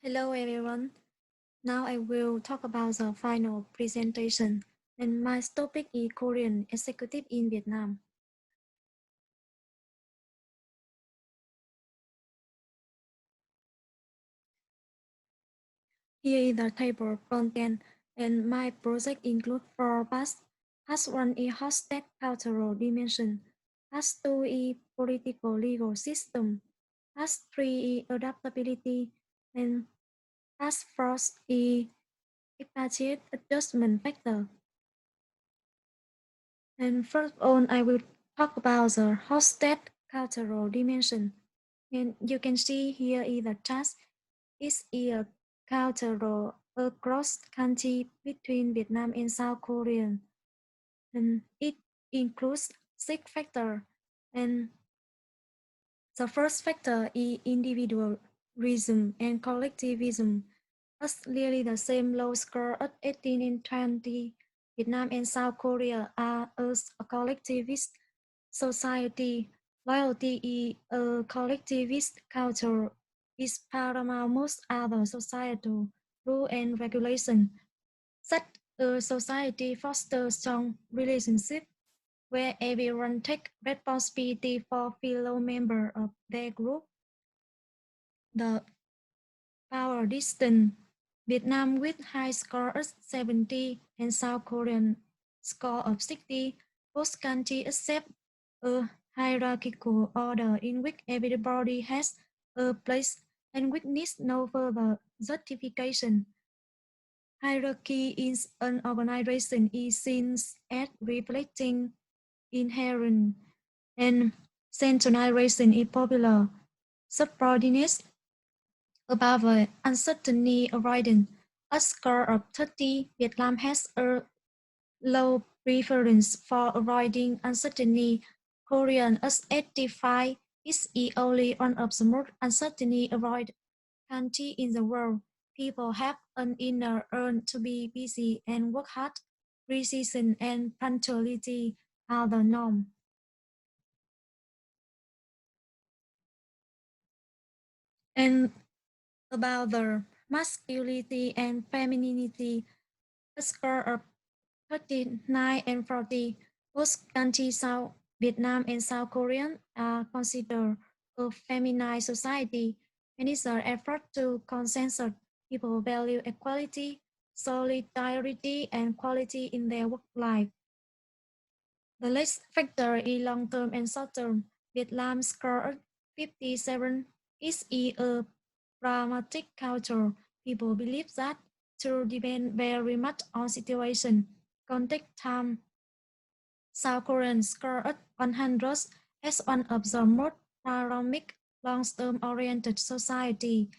Hello everyone. Now I will talk about the final presentation, and my topic is Korean executive in Vietnam. Here is the table of content, and my project includes four parts. Part 1 is hosted cultural dimension. Part 2 is political legal system. Part 3 is adaptability, and Part 4 is expatriate adjustment factor. And first on, I will talk about the hosted cultural dimension. And you can see here in the chart, it's a cultural across country between Vietnam and South Korea. And it includes six factors. And the first factor is individualism and collectivism. As nearly the same low score at 18 and 20, Vietnam and South Korea are a collectivist society. Loyalty is a collectivist culture is paramount most other societal rule and regulation. Such a society fosters strong relationship where everyone takes responsibility for fellow member of their group. The power distance. Vietnam with high score of 70 and South Korean score of 60. Both countries accept a hierarchical order in which everybody has a place and which needs no further justification. Hierarchy in an organization is seen as reflecting inherent and centralization is popular. Subordinates above uncertainty avoidance. A score of 30, Vietnam has a low preference for avoiding uncertainty. Korean as 85 is the only one of the most uncertainty avoid country in the world. People have an inner urge to be busy and work hard. Precision and punctuality are the norm. And about the masculinity and femininity, a score of 39 and 40, both countries South Vietnam and South Korea are considered a feminine society, and it's an effort to consensus. People value equality, solidarity, and quality in their work life. The next factor is long-term and short-term. Vietnam's score 57 is a pragmatic culture. People believe that to depend very much on situation, context, time. South Korean score at 100 as one of the most dynamic, long-term oriented society.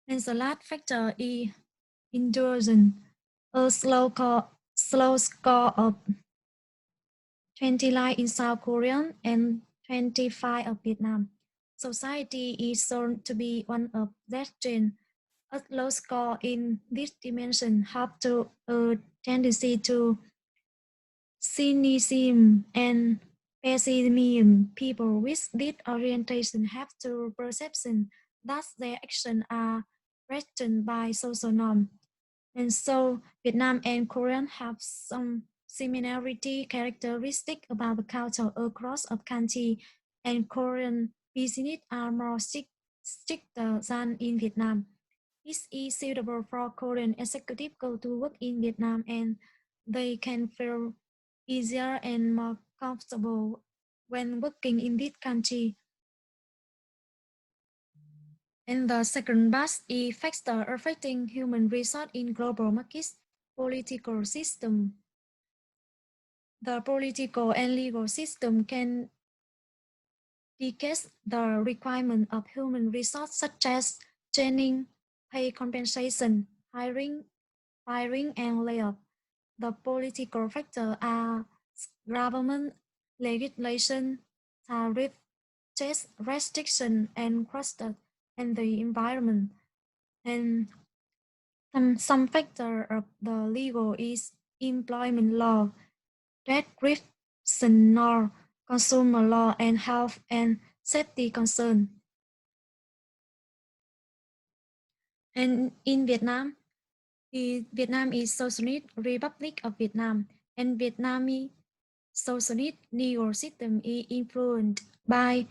And the last factor is endurance. A slow score of 29 in South Korea and 25 of Vietnam. Society is shown to be one of that trend. A low score in this dimension have to a tendency to cynicism and pessimism. People with this orientation have to perception that their actions are threatened by social norms. And so Vietnam and Korea have some similarity characteristic about the culture across a country, and Korean business are more stricter than in Vietnam. This is suitable for Korean executives go to work in Vietnam, and they can feel easier and more comfortable when working in this country. And the second bus is factor affecting human resource in global markets political system. The political and legal system can dictate the requirement of human resource such as training, pay compensation, hiring, firing, and layoff. The political factors are government legislation, tariff, tax restriction, and cluster, and the environment. And some factor of the legal is employment law, description law, consumer law, and health and safety concern. And in Vietnam is Socialist Republic of Vietnam, and Vietnamese socialist legal system is influenced by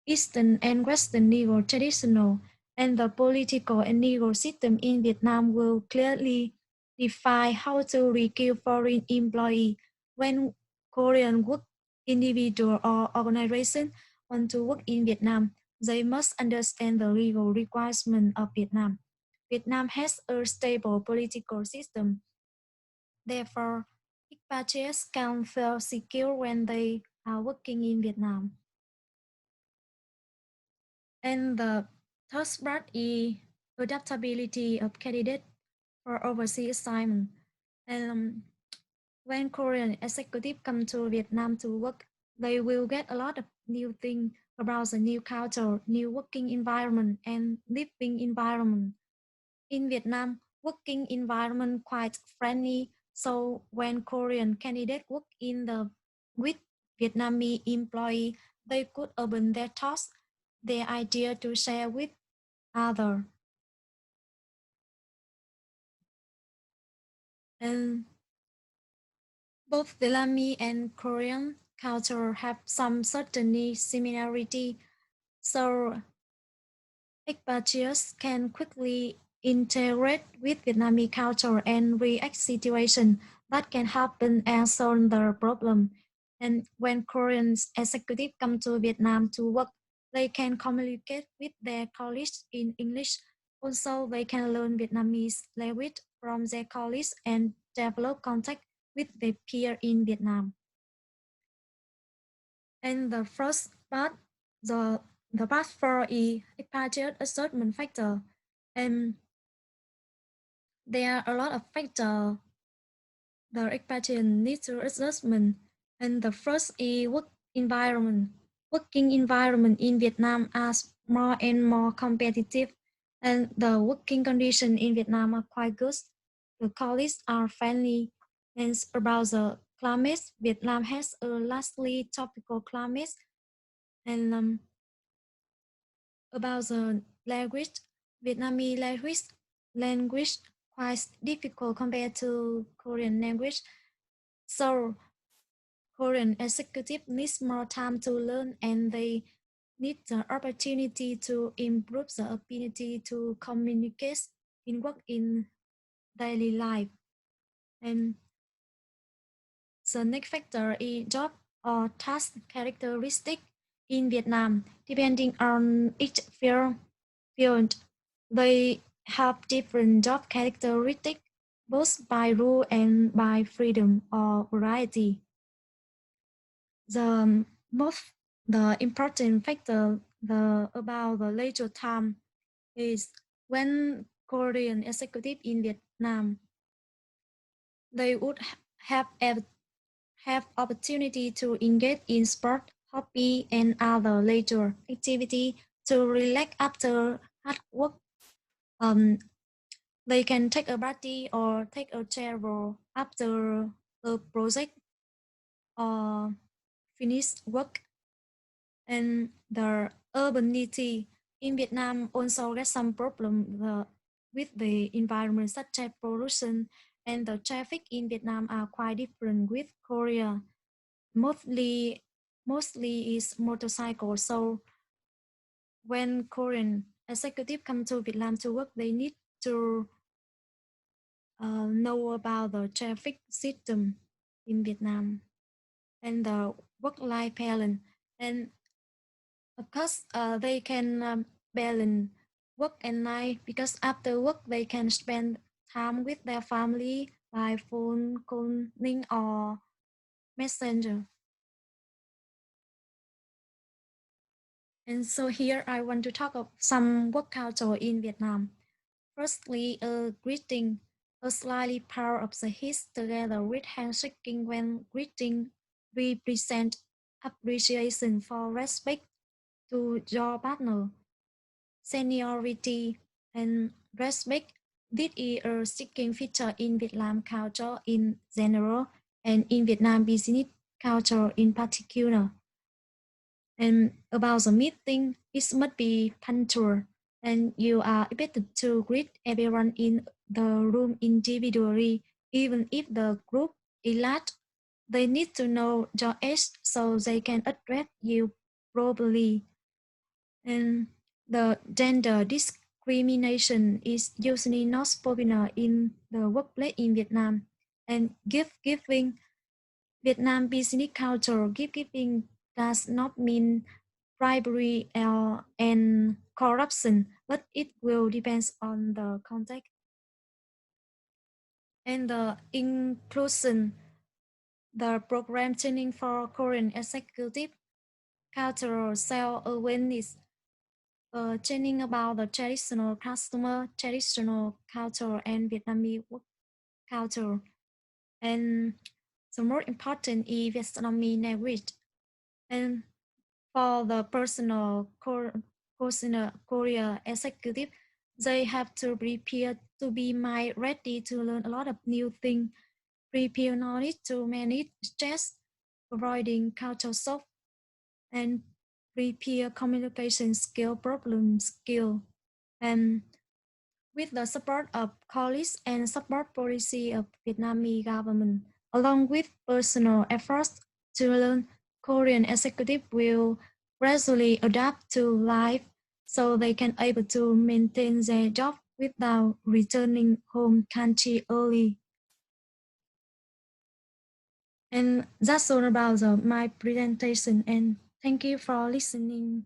Eastern and Western legal traditional, and the political and legal system in Vietnam will clearly define how to recruit foreign employee. When Korean work individual or organization want to work in Vietnam, they must understand the legal requirement of Vietnam. Vietnam has a stable political system. Therefore, expatriates can feel secure when they are working in Vietnam. And the third part is adaptability of candidate for overseas assignment. And when Korean executives come to Vietnam to work, they will get a lot of new things about the new culture, new working environment, and living environment. In Vietnam, working environment quite friendly. So when Korean candidates work in the with Vietnamese employee, they could open their thoughts, their idea to share with others. And both Vietnamese and Korean culture have some certainly similarity. So expatriates can quickly integrate with Vietnamese culture and react situation that can happen and solve the problem. And when Korean executives come to Vietnam to work, they can communicate with their colleagues in English. Also, they can learn Vietnamese language from their colleagues and develop contact with their peers in Vietnam. And the first part, the the part four is expatriate assessment factor. And there are a lot of factors the expatriate needs to adjustment. And the first is work environment. Working environment in Vietnam are more and more competitive, and the working conditions in Vietnam are quite good. The colleagues are friendly, and about the climate, Vietnam has a largely tropical climate, and about the language, Vietnamese language quite difficult compared to Korean language. So Korean executive needs more time to learn and they need the opportunity to improve the ability to communicate in work in daily life. And the next factor is job or task characteristic in Vietnam. Depending on each field, they have different job characteristics, both by rule and by freedom or variety. The most the important factor about the leisure time is when Korean executive in Vietnam, they would have opportunity to engage in sport, hobby, and other leisure activity to relax after hard work. Um, they can take a party or take a travel after a project or finish work. And the urbanity in Vietnam also got some problem with the environment such as pollution, and the traffic in Vietnam are quite different with Korea. Mostly mostly is motorcycle. So when Korean executive come to Vietnam to work, they need to know about the traffic system in Vietnam and the work-life balance. And of course, they can balance work and life because after work they can spend time with their family by phone calling or messenger. And so here I want to talk about some work culture in Vietnam. Firstly, a greeting, a slightly part of the hit together with handshaking when greeting represent appreciation for respect to your partner, seniority, and respect. This is a sticking feature in Vietnam culture in general and in Vietnam business culture in particular. And about the meeting, it must be punctual and you are expected to greet everyone in the room individually, even if the group is large. They need to know your age so they can address you properly. And the gender discrimination is usually not popular in the workplace in Vietnam. And gift giving, Vietnam business culture, gift giving does not mean bribery and corruption, but it will depend on the context. And the inclusion, the program training for Korean executive, cultural self-awareness, training about the traditional customer, traditional culture, and Vietnamese work culture. And the more important is Vietnamese language. And for the personal Korea executive, they have to prepare to be mind ready to learn a lot of new things, prepare knowledge to manage stress, avoiding culture shock, and prepare communication skill, problem skill. And with the support of colleagues and support policy of Vietnamese government, along with personal efforts to learn, Korean executive will gradually adapt to life so they can able to maintain their job without returning home country early. And that's all about my presentation, and thank you for listening.